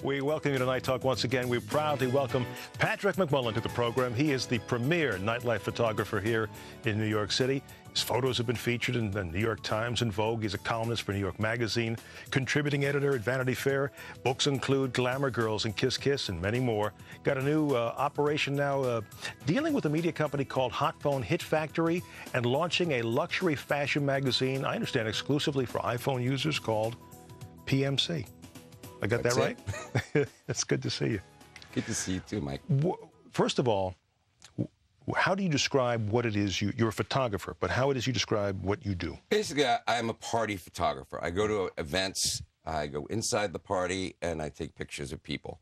We welcome you to Night Talk once again. We proudly welcome Patrick McMullan to the program. He is the premier nightlife photographer here in New York City. His photos have been featured in the New York Times and Vogue. He's a columnist for New York Magazine, contributing editor at Vanity Fair. Books include Glamour Girls and Kiss Kiss and many more. Got a new operation now dealing with a media company called Hot Phone Hit Factory and launching a luxury fashion magazine, I understand exclusively for iPhone users, called PMC. I got that right? It's good to see you. Good to see you too, Mike. First of all, how do you describe what it is you're a photographer, but how it is you describe what you do? Basically, I'm a party photographer. I go to events, I go inside the party, and I take pictures of people.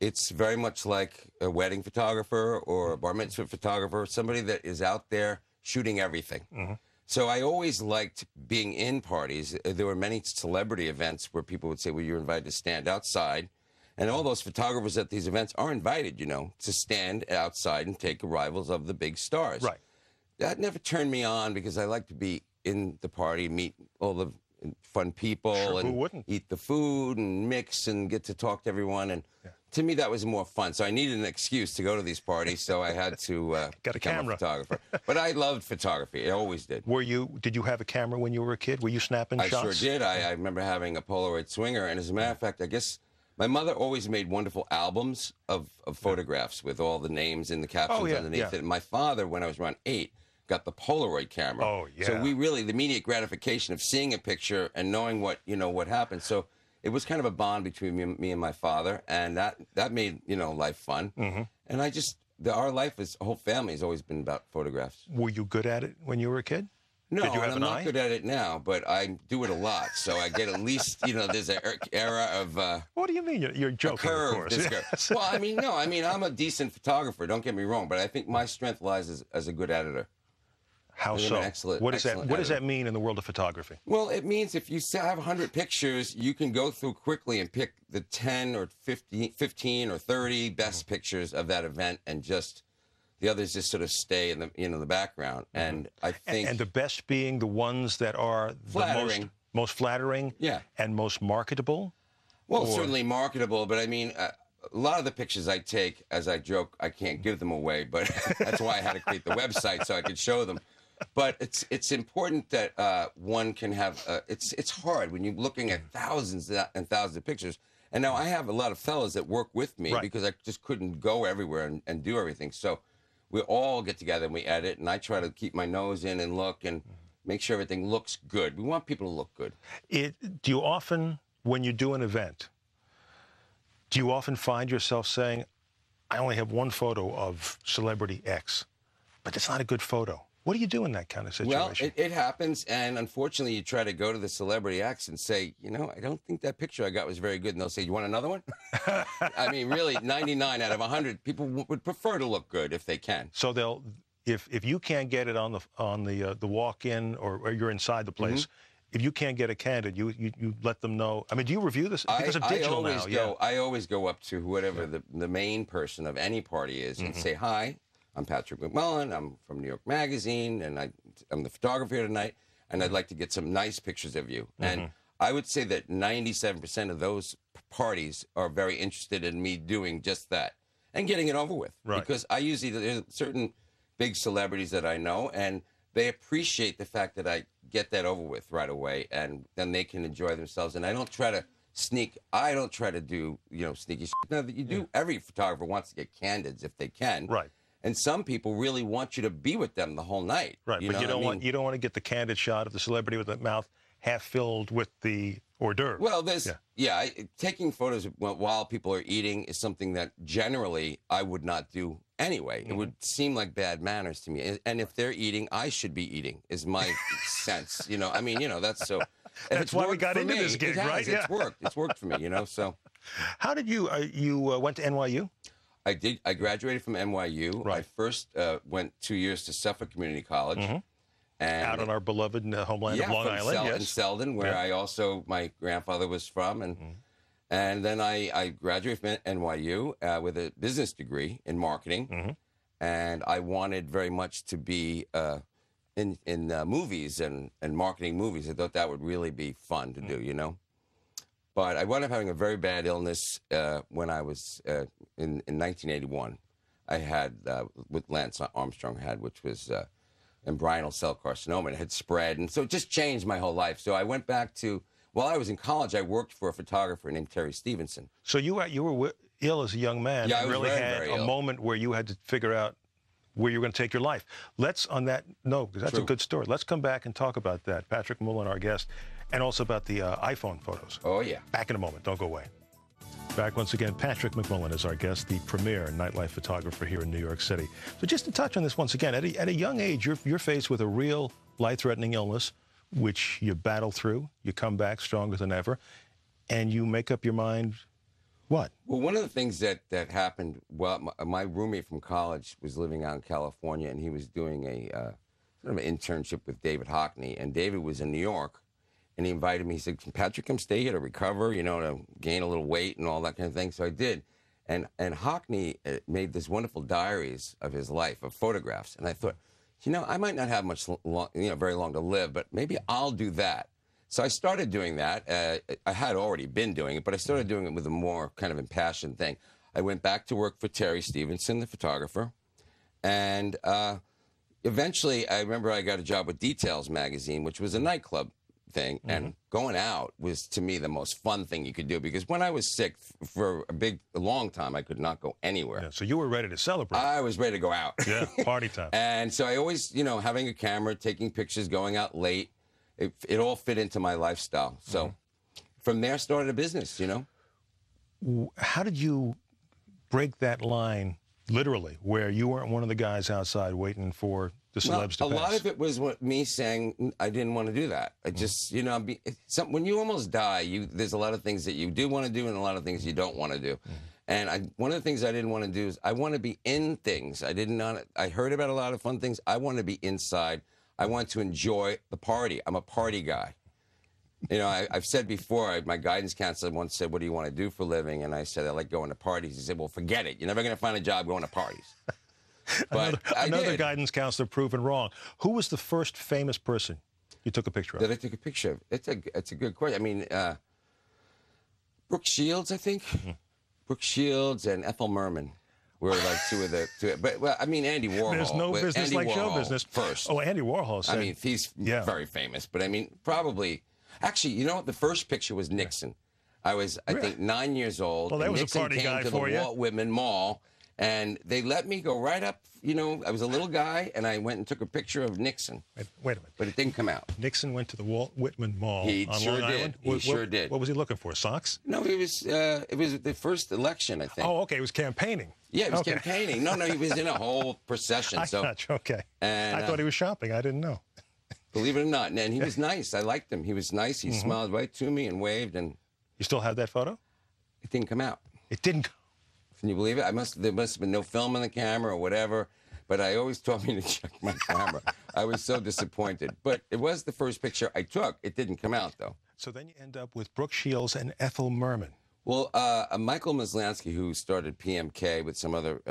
It's very much like a wedding photographer or a bar mitzvah photographer, somebody that is out there shooting everything. Mm-hmm. So I always liked being in parties. There were many celebrity events where people would say, well, you're invited to stand outside. And all those photographers at these events are invited, you know, to stand outside and take arrivals of the big stars. Right. That never turned me on because I like to be in the party, meet all the fun people, sure, and eat the food and mix and get to talk to everyone. And to me, that was more fun. So I needed an excuse to go to these parties, so I had to become a photographer. But I loved photography. I always did. Did you have a camera when you were a kid? Were you snapping shots? I sure did. I remember having a Polaroid Swinger. And as a matter of fact, I guess my mother always made wonderful albums of photographs with all the names and the captions underneath it. And my father, when I was around 8, got the Polaroid camera. Oh, yeah. So we really, the immediate gratification of seeing a picture and knowing what happened. So it was kind of a bond between me and my father, and that made, life fun. Mm-hmm. And our life, our whole family has always been about photographs. Were you good at it when you were a kid? No, I'm not good at it now, but I do it a lot. So I get at least, there's an era of... what do you mean? You're joking, of course. Yes. Well, I'm a decent photographer, don't get me wrong, but I think my strength lies as a good editor. How so? What does that mean in the world of photography? Well, it means if you have 100 pictures, you can go through quickly and pick the 10 or 15 or 30 best pictures of that event, and just the others just sort of stay in the background. And I think and the best being the ones that are the most flattering, and most marketable. Well, certainly marketable, but I mean. A lot of the pictures I take, as I joke, I can't give them away, but that's why I had to create the website so I could show them. But it's important that one can have. It's hard when you're looking at thousands and thousands of pictures. And now I have a lot of fellas that work with me because I just couldn't go everywhere and do everything. So we all get together and we edit, and I try to keep my nose in and look and make sure everything looks good. We want people to look good. Do you often, when you do an event, do you often find yourself saying, I only have one photo of celebrity X, but it's not a good photo? What do you do in that kind of situation? Well, it happens, and unfortunately, you try to go to the celebrity X and say, I don't think that picture I got was very good, and they'll say, you want another one? I mean, really, 99 out of 100 people would prefer to look good if they can. So if you can't get it on the walk-in or you're inside the place, if you can't get it candid, you let them know. I mean, do you review this? Because of digital now. I always go up to whoever the main person of any party is and say, hi, I'm Patrick McMullan. I'm from New York Magazine, and I'm the photographer here tonight, and I'd like to get some nice pictures of you. And I would say that 97% of those parties are very interested in me doing just that and getting it over with. Right. Because there's certain big celebrities that I know, and they appreciate the fact that I get that over with right away, and then they can enjoy themselves. And I don't try to do, sneaky shit. No, you do. Every photographer wants to get candids if they can. Right. And some people really want you to be with them the whole night. Right, but you don't want to get the candid shot of the celebrity with the mouth half filled with the hors d'oeuvre. Well, taking photos while people are eating is something that generally I would not do anyway. It would seem like bad manners to me. And if they're eating, I should be eating, is my sense. That's so. That's why we got into this gig, right? It's worked. It's worked for me, So. How did you went to NYU? I did. I graduated from NYU. Right. I first went 2 years to Suffolk Community College. And out on our beloved homeland of Long Island, in Selden, where my grandfather was from. And then I graduated from NYU with a business degree in marketing. And I wanted very much to be in movies and marketing movies. I thought that would really be fun to do, But I wound up having a very bad illness when I was in 1981. I had what Lance Armstrong had, which was embryonal cell carcinoma. It had spread, and so it just changed my whole life. So I went back to, while I was in college, I worked for a photographer named Terry Stevenson. So you were ill as a young man. Yeah, I and was really very, had very a ill. moment where you had to figure out where you were going to take your life. Let's, on that note, because that's a True. good story. Let's come back and talk about that. Patrick McMullan, our guest, and also about the iPhone photos. Oh, yeah. Back in a moment. Don't go away. Back once again, Patrick McMullan is our guest, the premier nightlife photographer here in New York City. So just to touch on this once again, at a young age, you're faced with a real life-threatening illness, which you battle through, you come back stronger than ever, and you make up your mind, what? Well, one of the things that happened, well, my roommate from college was living out in California, and he was doing a sort of an internship with David Hockney, and David was in New York, and he invited me. He said, "Can Patrick come stay here to recover, you know, to gain a little weight and all that kind of thing?" So I did. And Hockney made this wonderful diaries of his life, of photographs. And I thought, you know, I might not have much, very long to live, but maybe I'll do that. So I started doing that. I had already been doing it, but I started doing it with a more kind of impassioned thing. I went back to work for Terry Stevenson, the photographer. And eventually, I remember I got a job with Details magazine, which was a nightclub thing, and going out was, to me, the most fun thing you could do, because when I was sick for a long time, I could not go anywhere. Yeah, so you were ready to celebrate. I was ready to go out. Yeah, party time. And so I always, you know, having a camera, taking pictures, going out late, it all fit into my lifestyle. So from there started a business, you know. How did you break that line, literally, where you weren't one of the guys outside waiting for the celebs to pass? A lot of it was me saying I didn't want to do that. I just, you know, when you almost die, there's a lot of things that you do want to do and a lot of things you don't want to do. And one of the things I didn't want to do is I want to be in things. I heard about a lot of fun things. I want to be inside. I want to enjoy the party. I'm a party guy. You know, I've said before, my guidance counselor once said, "What do you want to do for a living?" And I said, "I like going to parties." He said, "Well, forget it. You're never going to find a job going to parties." But another guidance counselor proven wrong. Who was the first famous person you took a picture of? That I took a picture of? It's a good question. I mean, Brooke Shields, I think. Brooke Shields and Ethel Merman were like two of the. But well, I mean, Andy Warhol. There's no business Andy like show Warhol business. First. Oh, Andy Warhol said. I mean, he's very famous. But I mean, probably. Actually, you know what? The first picture was Nixon. I was, I think, 9 years old. Well, that was Nixon a party guy came to for the you. Walt Whitman Mall, and they let me go right up. You know, I was a little guy, and I went and took a picture of Nixon. Wait a minute. But it didn't come out. Nixon went to the Walt Whitman Mall He on sure Long did. Island? He sure did. What was he looking for, socks? No, it was the first election, I think. Oh, okay, he was campaigning. Yeah, he was campaigning. No, he was in a whole procession. I got you, okay. And, I thought he was shopping. I didn't know. Believe it or not. And he was nice. I liked him. He was nice. He smiled right to me and waved, and You still have that photo? it didn't come out. It didn't. Can you believe it? There must have been no film on the camera or whatever, but I always told me to check my camera. I was so disappointed. But it was the first picture I took. It didn't come out, though. So then you end up with Brooke Shields and Ethel Merman. Well, Michael Maslansky, who started PMK with some other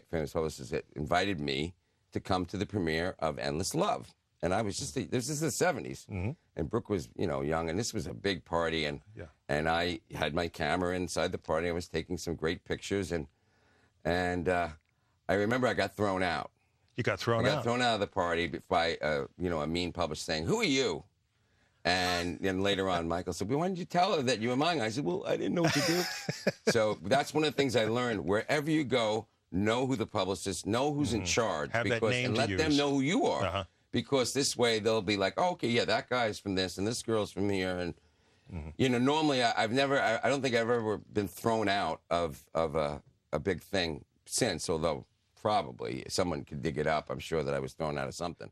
famous publicists, invited me to come to the premiere of Endless Love. And I was just, this is the 70s. And Brooke was, you know, young, and this was a big party. And I had my camera inside the party. I was taking some great pictures. And I remember I got thrown out. You got thrown out? I got thrown out of the party by, you know, a mean publisher saying, "Who are you?" And then later on, Michael said, "Well, why didn't you tell her that you were mine?" I said, "Well, I didn't know what to do." So that's one of the things I learned. Wherever you go, know who the publicist, know who's in charge. Have that name and to let them use. know who you are. Because this way they'll be like, "Oh, okay, yeah, that guy's from this and this girl's from here." And, you know, normally I don't think I've ever been thrown out of a big thing since, although probably someone could dig it up. I'm sure that I was thrown out of something.